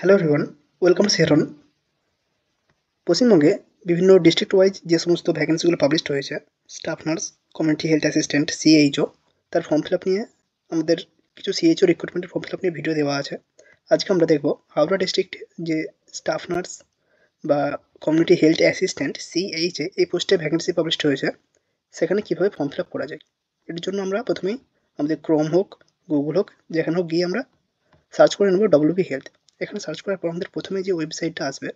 Hello everyone, welcome সেরন। পশ্চিমবঙ্গে বিভিন্ন district wise যে সমস্ত ভ্যাকেন্সিগুলো পাবলিশড হয়েছে, staff nurse, community health assistant, CHO, তার ফর্ম ফিল আপ নিয়ে আমাদের কিছু সিএইচও রিক্রুটমেন্টের ফর্ম ফিল আপ নিয়ে ভিডিও দেওয়া আছে। আজকে আমরা দেখব হাওড়া ডিস্ট্রিক্টে যে স্টাফ নার্স বা কমিউনিটি হেলথ অ্যাসিস্ট্যান্ট সিএইচএ এই পোস্টে ভ্যাকেন্সি পাবলিশড হয়েছে, সেখানে কীভাবে ফর্ম ফিল আপ করা যায়। এর জন্য আমরা প্রথমেই আমাদের ক্রোম হোক, গুগল হোক, যেখানে হোক গিয়ে আমরা সার্চ করে নেব ডব্লিউবি হেলথ। এখানে সার্চ করার পর আমাদের প্রথমে যে ওয়েবসাইটটা আসবে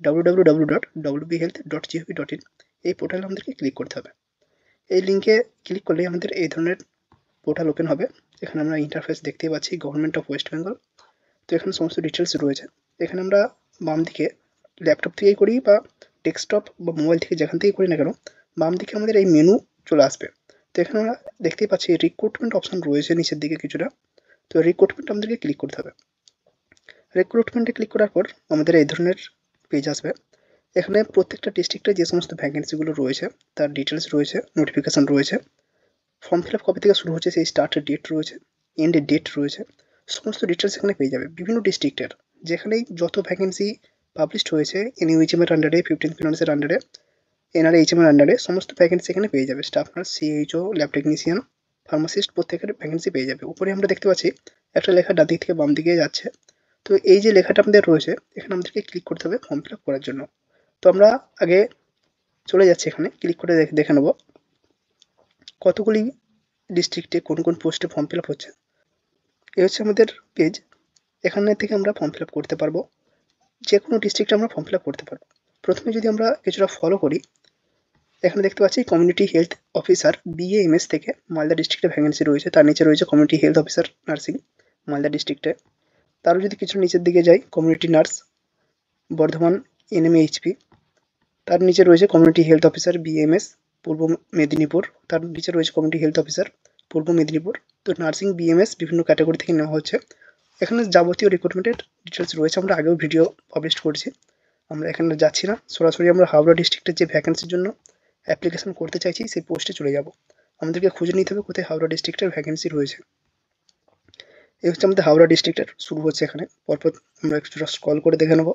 www.wbhealth.gov.in, এই পোর্টালে আমাদেরকে ক্লিক করতে হবে। এই লিঙ্কে ক্লিক করলে আমাদের এই ধরনের পোর্টাল ওপেন হবে। এখানে আমরা ইন্টারফেস দেখতেই পাচ্ছি, গভর্নমেন্ট অফ ওয়েস্ট বেঙ্গল। তো এখানে সমস্ত ডিটেলস রয়েছে। এখানে আমরা বাম দিকে ল্যাপটপ থেকেই করি বা ডেস্কটপ বা মোবাইল থেকে যেখান থেকেই করি না কেন, বাম দিকে আমাদের এই মেনু চলে আসবে। তো এখানে আমরা দেখতেই পাচ্ছি রিক্রুটমেন্ট অপশন রয়েছে নিচের দিকে কিছুটা। তো রিক্রুটমেন্ট আমাদেরকে ক্লিক করতে হবে। রিক্রুটমেন্টে ক্লিক করার পর আমাদের এই ধরনের পেজ আসবে। এখানে প্রত্যেকটা ডিস্ট্রিক্টে যে সমস্ত ভ্যাকেন্সিগুলো রয়েছে তার ডিটেলস রয়েছে, নোটিফিকেশান রয়েছে, ফর্ম ফিল আপ কবে থেকে শুরু হচ্ছে সেই স্টার্টের ডেট রয়েছে, এন্ডের ডেট রয়েছে, সমস্ত ডিটেলস এখানে পেয়ে যাবে বিভিন্ন ডিস্ট্রিক্টের। যেখানেই যত ভ্যাকেন্সি পাবলিশড হয়েছে এনইউএইচএমের আন্ডারে, 15th ফিনান্সের আন্ডারে, এনআরএইচএমের আন্ডারে সমস্ত ভ্যাকেন্সি এখানে পেয়ে যাবে। Staff nurse, CHO, lab technician, pharmacist প্রত্যেকের ভ্যাকেন্সি পেয়ে যাবে। উপরে আমরা দেখতে পাচ্ছি একটা লেখা ডান দিক থেকে বাম দিকে যাচ্ছে। তো এই যে লেখাটা আমাদের রয়েছে এখানে আমাদেরকে ক্লিক করতে হবে ফর্ম ফিল আপ করার জন্য। তো আমরা আগে চলে যাচ্ছি, এখানে ক্লিক করে দেখে নেব কতগুলি ডিস্ট্রিক্টে কোন কোন পোস্টে ফর্ম ফিল আপ হচ্ছে। এই হচ্ছে আমাদের পেজ। এখানে থেকে আমরা ফর্ম ফিল আপ করতে পারবো, যে কোনো ডিস্ট্রিক্টে আমরা ফর্ম ফিল আপ করতে পারবো। প্রথমে যদি আমরা কিছুটা ফলো করি, এখানে দেখতে পাচ্ছি কমিউনিটি হেলথ অফিসার বিএএমএস থেকে মালদা ডিস্ট্রিক্টে ভ্যাকেন্সি রয়েছে। তার নিচে রয়েছে community health officer nursing Malda ডিস্ট্রিক্টে। তারও যদি কিছু নিচের দিকে যাই, কমিউনিটি নার্স বর্ধমান এনএমএইচপি। তার নিচে রয়েছে কমিউনিটি হেলথ অফিসার বিএমএস পূর্ব মেদিনীপুর। তার নিচে রয়েছে কমিউনিটি হেলথ অফিসার পূর্ব মেদিনীপুর। তো নার্সিং বিএমএস বিভিন্ন ক্যাটাগরি থেকে নেওয়া হচ্ছে। এখানে যাবতীয় রিক্রুটমেন্টের ডিটেলস রয়েছে, আমরা আগেও ভিডিও পাবলিশ করেছি। আমরা এখানে যাচ্ছি না, সরাসরি আমরা হাওড়া ডিস্ট্রিক্টের যে ভ্যাকেন্সির জন্য অ্যাপ্লিকেশন করতে চাইছি সেই পোস্টে চলে যাব। আমাদেরকে খুঁজে নিতে হবে কোথায় হাওড়া ডিস্ট্রিক্টের ভ্যাকেন্সি রয়েছে। এই হচ্ছে আমাদের হাওড়া ডিস্ট্রিক্টের শুরু হচ্ছে। এখানে পরপর আমরা কিছুটা স্ক্রল করে দেখে নেব।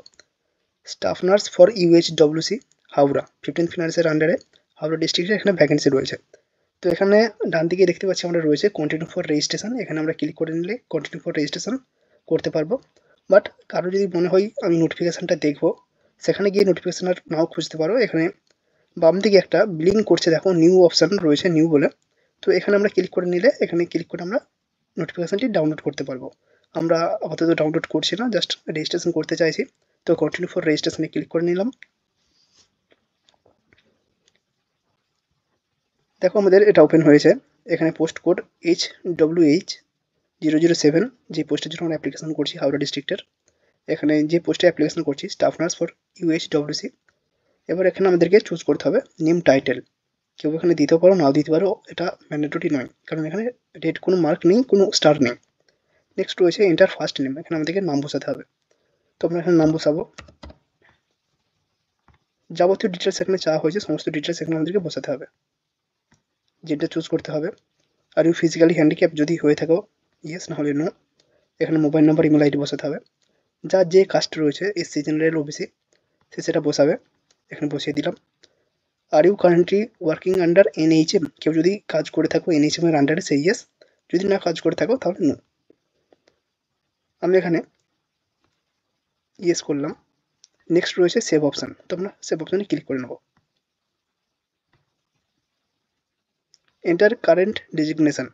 Staff nurse for UHWC Howrah, 15th ফিনান্সের আন্ডারে হাওড়া ডিস্ট্রিক্টে এখানে ভ্যাকেন্সি রয়েছে। তো এখানে ডান দিকে দেখতে পাচ্ছি আমরা রয়েছে কন্টিনিউ ফর রেজিস্ট্রেশন। এখানে আমরা ক্লিক করে নিলে কন্টিনিউ ফর রেজিস্ট্রেশন করতে পারবো। বাট কারো যদি মনে হয় আমি নোটিফিকেশানটা দেখবো, সেখানে গিয়ে নোটিফিকেশান আর নাও খুঁজতে পারো। এখানে বাম দিকে একটা ব্লিঙ্ক করছে, দেখো নিউ অপশান রয়েছে, নিউ বলে। তো এখানে আমরা ক্লিক করে নিলে, এখানে ক্লিক করে আমরা নোটিফিকেশানটি ডাউনলোড করতে পারবো। আমরা আপাতত ডাউনলোড করছি না, জাস্ট রেজিস্ট্রেশন করতে চাইছি। তো কন্টিনিউ ফর রেজিস্ট্রেশনে ক্লিক করে নিলাম। দেখো আমাদের এটা ওপেন হয়েছে। এখানে পোস্ট কোড HWH007, যে পোস্টের জন্য আমরা অ্যাপ্লিকেশন করছি হাওড়া ডিস্ট্রিক্টের। এখানে যে পোস্টে অ্যাপ্লিকেশন করছি স্টাফ নার্স ফর ইউএইচডব্লিউসি। এবার এখানে আমাদেরকে চুজ করতে হবে নেম টাইটেল। কেউ এখানে দিতেও পারো, নাও দিতে পারো, এটা ম্যান্ডেটরি নয়, কারণ এখানে রেড কোনো মার্ক নেই, কোনো স্টার নেই। নেক্সট রয়েছে এন্টার ফার্স্ট নেম, এখানে আমাদেরকে নাম বসাতে হবে। তো আমরা এখানে নাম বসাবো। যাবতীয় ডিটেলস এখানে চাওয়া হয়েছে, সমস্ত ডিটেলস এখানে আমাদেরকে বসাতে হবে। যেটা চুজ করতে হবে, আর ইউ ফিজিক্যালি হ্যান্ডিক্যাপ যদি হয়ে থাকো ইয়েস, না হলে নো। এখানে মোবাইল নাম্বার, ইমেল আইডি বসাতে হবে। যার যে কাস্ট রয়েছে এসসি, জেনারেল, ওবিসি, সে সেটা বসাবে। এখানে বসিয়ে দিলাম। Are you currently working under NHM, কেউ যদি কাজ করে থাকো এনএইচএম এর আন্ডারে সেই ইয়েস, যদি না কাজ করে থাকো তাহলে নো। আমি এখানে ইয়েস করলাম। নেক্সট রয়েছে সেভ অপশান, তো আমরা সেভ অপশানে ক্লিক করে নেব। এন্টার কারেন্ট ডেজিগনেশন,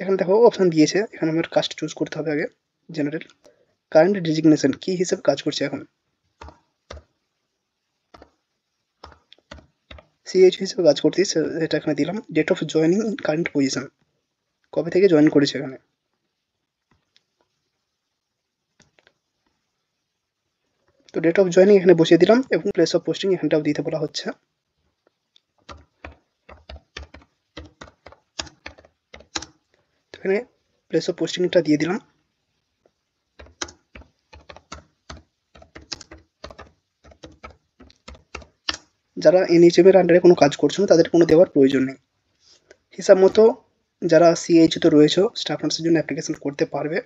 এখানে দেখো অপশান দিয়েছে, এখানে আমার কাস্ট চুজ করতে হবে আগে, জেনারেল। কারেন্ট ডেজিগনেশন কী হিসেবে কাজ করছে এখন, সিএইচ হিসেবে কাজ করছি, এটা এখানে দিলাম। Date of joining in current position, কবে থেকে জয়েন করেছে এখানে। তো ডেট অফ জয়েনিং এখানে বসিয়ে দিলাম এবং প্লেস অফ পোস্টিং এখানটাও দিতে বলা হচ্ছে। এখানে প্লেস অফ পোস্টিংটা দিয়ে দিলাম। যারা এনএইচএম এর আন্ডারে কোনো কাজ করছো না তাদের কোনো দেওয়ার প্রয়োজন নেই। হিসাব মতো যারা সিএইচ তো রয়েছে স্টাফ নার্সের জন্য অ্যাপ্লিকেশন করতে পারবে,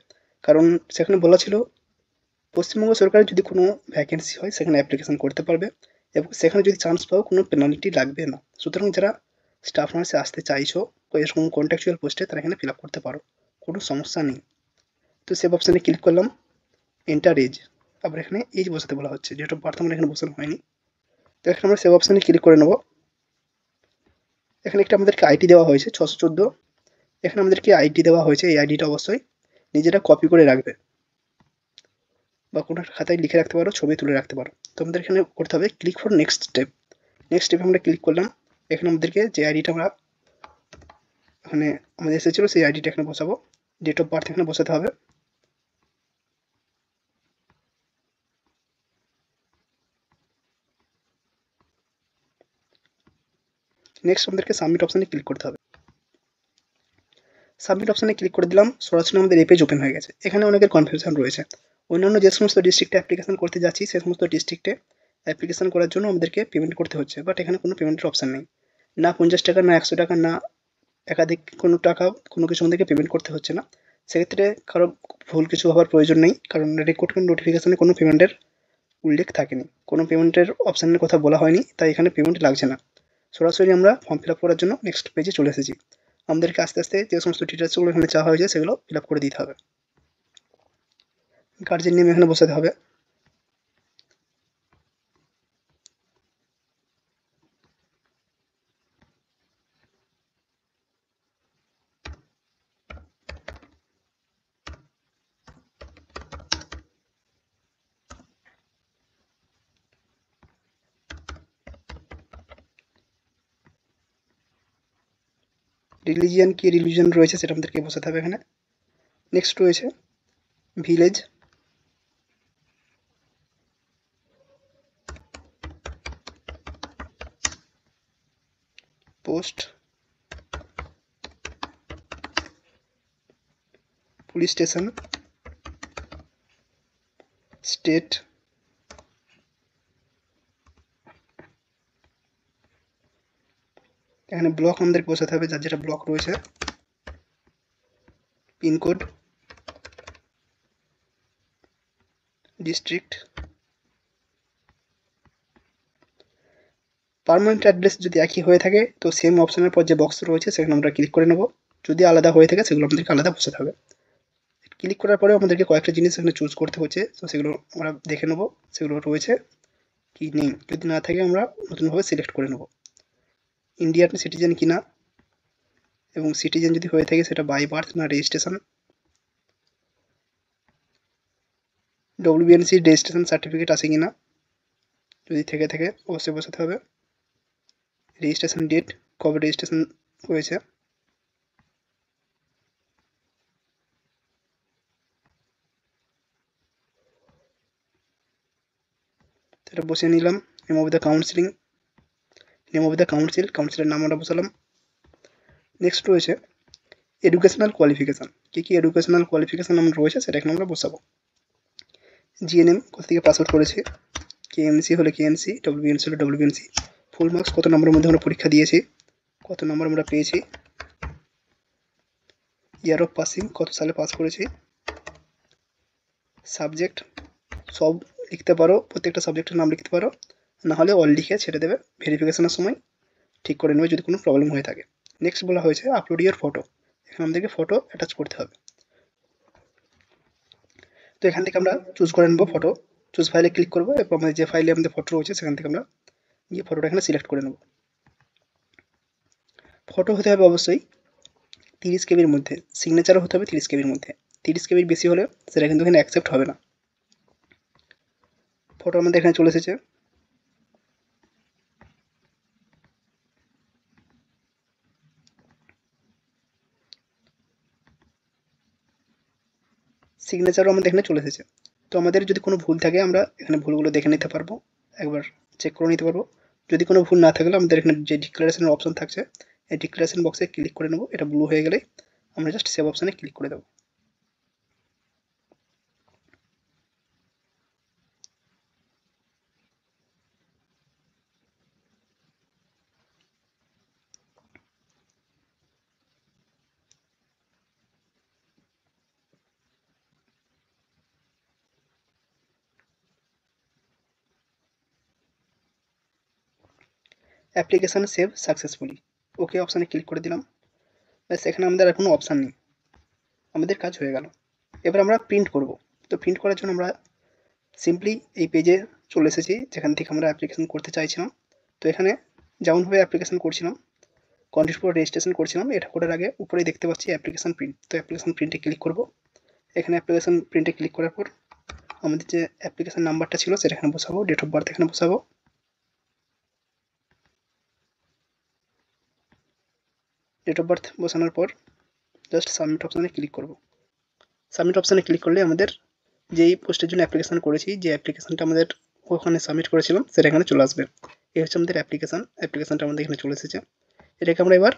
কারণ সেখানে বলা ছিল পশ্চিমবঙ্গ সরকারের যদি কোনো ভ্যাকেন্সি হয় সেখানে অ্যাপ্লিকেশন করতে পারবে এবং সেখানে যদি চান্স পাও কোনো পেনাল্টি লাগবে না। সুতরাং যারা স্টাফ নার্সে আসতে চাইছো এরকম কন্ট্রাকচুয়াল পোস্টে তারা এখানে ফিল আপ করতে পারো, কোনো সমস্যা নেই। তো সেভ অপশানে ক্লিক করলাম, এন্টার এজ। আবার এখানে এজ বসাতে বলা হচ্ছে, ডেট অফ বার্থ আমার এখানে বসানো হয়নি। তো এখানে আমরা সেভ অপশানে ক্লিক করে নেবো। এখানে একটা আমাদেরকে আইডি দেওয়া হয়েছে 614। এখানে আমাদেরকে আইডি দেওয়া হয়েছে, এই আইডিটা অবশ্যই নিজেরা কপি করে রাখবে বা কোনো একটা খাতায় লিখে রাখতে পারো, ছবি তুলে রাখতে পারো। তো আমাদের এখানে করতে হবে click for next step. Next স্টেপে আমরা ক্লিক করলাম। এখানে আমাদেরকে যে আইডিটা আমরা এখানে আমাদের এসেছিলো সেই আইডিটা এখানে বসাবো। ডেট অফ বার্থ এখানে বসাতে হবে। নেক্সট আমাদেরকে সাবমিট অপশানে ক্লিক করতে হবে। সাবমিট অপশানে ক্লিক করে দিলাম, সরাসরি আমাদের এই পেজ ওপেন হয়ে গেছে। এখানে অনেকের কনফিউশন রয়েছে। অন্যান্য যে সমস্ত ডিস্ট্রিক্টে অ্যাপ্লিকেশন করতে যাচ্ছি সে সমস্ত ডিস্ট্রিক্টে অ্যাপ্লিকেশন করার জন্য আমাদেরকে পেমেন্ট করতে হচ্ছে, বাট এখানে কোনো পেমেন্টের অপশান নেই। না 50 টাকা, না 100 টাকা, না একাধিক কোনো টাকা কোনো কিছু আমাদেরকে পেমেন্ট করতে হচ্ছে না। সেক্ষেত্রে কারো ভুল কিছু হওয়ার প্রয়োজন নেই, কারণ রিক্রুটমেন্ট নোটিফিকেশনে কোনো পেমেন্টের উল্লেখ থাকেনি, কোনো পেমেন্টের অপশানের কথা বলা হয়নি, তাই এখানে পেমেন্ট লাগছে না। সরাসরি আমরা ফর্ম ফিল আপ করার জন্য নেক্সট পেজে চলে এসেছি। আমাদেরকে আস্তে আস্তে যে সমস্ত ডিটেলসগুলো এখানে চাওয়া হয়েছে সেগুলো ফিল আপ করে দিতে হবে। গার্জেন নেম এখানে বসাতে হবে। রিলিজিয়ান কি রিলিজন রয়েছে সেটা আমাদেরকে বসাতে হবে এখানে। নেক্সট রয়েছে village, post, police station, state, এখানে ব্লক আমাদেরকে বসাতে হবে, যার যেটা ব্লক রয়েছে, পিনকোড, ডিস্ট্রিক্ট, পার্মানেন্ট অ্যাড্রেস যদি একই হয়ে থাকে তো সেম অপশানের পর যে বক্স রয়েছে সেখানে আমরা ক্লিক করে নেব। যদি আলাদা হয়ে থাকে সেগুলো আমাদেরকে আলাদা বসাতে হবে। ক্লিক করার পরেও আমাদেরকে কয়েকটা জিনিস এখানে চুজ করতে হচ্ছে, তো সেগুলো আমরা দেখে নেব সেগুলো রয়েছে কি নেই। যদি না থাকে আমরা নতুনভাবে সিলেক্ট করে নেব ইন্ডিয়ান সিটিজেন কিনা, এবং সিটিজেন যদি হয়ে থাকে সেটা বাই বার্থ না রেজিস্ট্রেশন, ডব্লিউবিএনসি রেজিস্ট্রেশন সার্টিফিকেট আছে কিনা, যদি থেকে থাকে অবশ্যই বসাতে হবে। রেজিস্ট্রেশন ডেট, কবে রেজিস্ট্রেশন হয়েছে, সেটা বসিয়ে নিলাম। Name of the counselling, name of the council, কাউন্সিলের নাম আমরা বসালাম। নেক্সট রয়েছে এডুকেশনাল কোয়ালিফিকেশান, কী কী এডুকেশনাল কোয়ালিফিকেশান আমার রয়েছে সেটা এখানে আমরা বসাবো। জিএনএম কোথা থেকে পাস আউট করেছি, কেএমসি হলে কেএমসি, ডব্লিউবিএনসি হলে ডব্লিউবিএনসি, ফুল মার্কস কত নম্বরের মধ্যে আমরা পরীক্ষা দিয়েছি, কত নম্বর আমরা পেয়েছি, ইয়ার অফ পাসিং কত সালে পাস করেছি, সাবজেক্ট সব লিখতে পারো, প্রত্যেকটা সাবজেক্টের নাম লিখতে পারো, না হলে অল লিখে ছেড়ে দেবে, ভেরিফিকেশনের সময় ঠিক করে নেবে যদি কোনো প্রবলেম হয়ে থাকে। নেক্সট বলা হয়েছে আপলোড ইয়ার ফটো, এখানে আমাদেরকে ফটো অ্যাটাচ করতে হবে। তো এখান থেকে আমরা চুজ করে নেবো ফটো, চুজ ফাইলে ক্লিক করবো এবং আমাদের যে ফাইলে আমাদের ফটো রয়েছে সেখান থেকে আমরা গিয়ে ফটোটা এখানে সিলেক্ট করে নেব। ফটো হতে হবে অবশ্যই 30 কেবির মধ্যে, সিগনেচারও হতে হবে 30 কেবির মধ্যে। 30 কেবির বেশি হলে সেটা কিন্তু এখানে অ্যাকসেপ্ট হবে না। ফটো আমাদের এখানে চলে এসেছে। সিগনেচারও আমাদের এখানে চলে এসেছে। তো আমাদের যদি কোনো ভুল থাকে আমরা এখানে ভুলগুলো দেখে নিতে পারবো, একবার চেক করে নিতে পারবো। যদি কোনো ভুল না থাকলে আমাদের এখানে যে ডিক্লারেশনের অপশন থাকছে এই ডিক্লারেশন বক্সে ক্লিক করে নেবো। এটা ব্লু হয়ে গেলে আমরা জাস্ট সেভ অপশানে ক্লিক করে দেবো। অ্যাপ্লিকেশান সেভ সাকসেসফুলি, ওকে অপশানে ক্লিক করে দিলাম। ব্যাস, এখানে আমাদের আর কোনো অপশান নেই, আমাদের কাজ হয়ে গেল। এবার আমরা প্রিন্ট করব। তো প্রিন্ট করার জন্য আমরা সিম্পলি এই পেজে চলে এসেছি যেখান থেকে আমরা অ্যাপ্লিকেশন করতে চাইছিলাম। তো এখানে যেমনভাবে অ্যাপ্লিকেশন করছিলাম, কন্ট্রিবিউট করে রেজিস্ট্রেশন করছিলাম, এটা করার আগে উপরেই দেখতে পাচ্ছি অ্যাপ্লিকেশন প্রিন্ট। তো অ্যাপ্লিকেশন প্রিন্টে ক্লিক করব। এখানে অ্যাপ্লিকেশন প্রিন্টে ক্লিক করার পর আমাদের যে অ্যাপ্লিকেশন নাম্বারটা ছিল সেটা এখানে বসাবো, ডেট অফ বার্থ এখানে বসাবো। ডেট অফ বার্থ বসানোর পর জাস্ট সাবমিট অপশানে ক্লিক করব। সাবমিট অপশানে ক্লিক করলে আমাদের যেই পোস্টের জন্য অ্যাপ্লিকেশন করেছি, যে অ্যাপ্লিকেশনটা আমাদের ওখানে সাবমিট করেছিলাম সেটা এখানে চলে আসবে। এই হচ্ছে আমাদের অ্যাপ্লিকেশনটা আমাদের এখানে চলে এসেছে। এটাকে আমরা এবার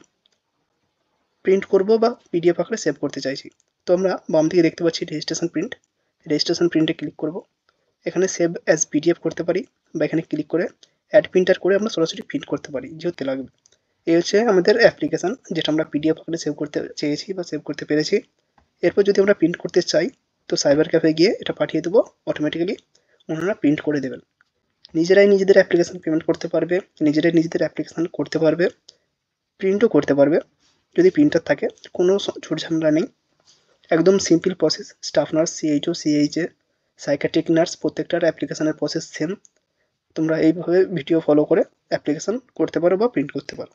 প্রিন্ট করব বা পিডিএফ আকারে সেভ করতে চাইছি। তো আমরা বাম দিকে দেখতে পাচ্ছি রেজিস্ট্রেশন প্রিন্টে ক্লিক করব। এখানে সেভ অ্যাজ পিডিএফ করতে পারি বা এখানে ক্লিক করে অ্যাড প্রিন্টার করে আমরা সরাসরি প্রিন্ট করতে পারি, যেহেতু লাগবে। এই হচ্ছে আমাদের অ্যাপ্লিকেশন, যেটা আমরা পিডিএফ আকারে সেভ করতে চেয়েছি বা সেভ করতে পেরেছি। এরপর যদি আমরা প্রিন্ট করতে চাই তো সাইবার ক্যাফে গিয়ে এটা পাঠিয়ে দেবো, অটোমেটিক্যালি ওনারা প্রিন্ট করে দেবেন। নিজেরাই নিজেদের অ্যাপ্লিকেশন পেমেন্ট করতে পারবে, নিজেরাই নিজেদের অ্যাপ্লিকেশন করতে পারবে, প্রিন্টও করতে পারবে যদি প্রিন্টার থাকে। কোনো ঝুট ঝামেলা নেই, একদম simple process. Staff nurse, CHO, CHA, psychiatric nurse, প্রত্যেকটার অ্যাপ্লিকেশনের প্রসেস সেম। তোমরা এইভাবে ভিডিও ফলো করে অ্যাপ্লিকেশন করতে পারো বা প্রিন্ট করতে পারো।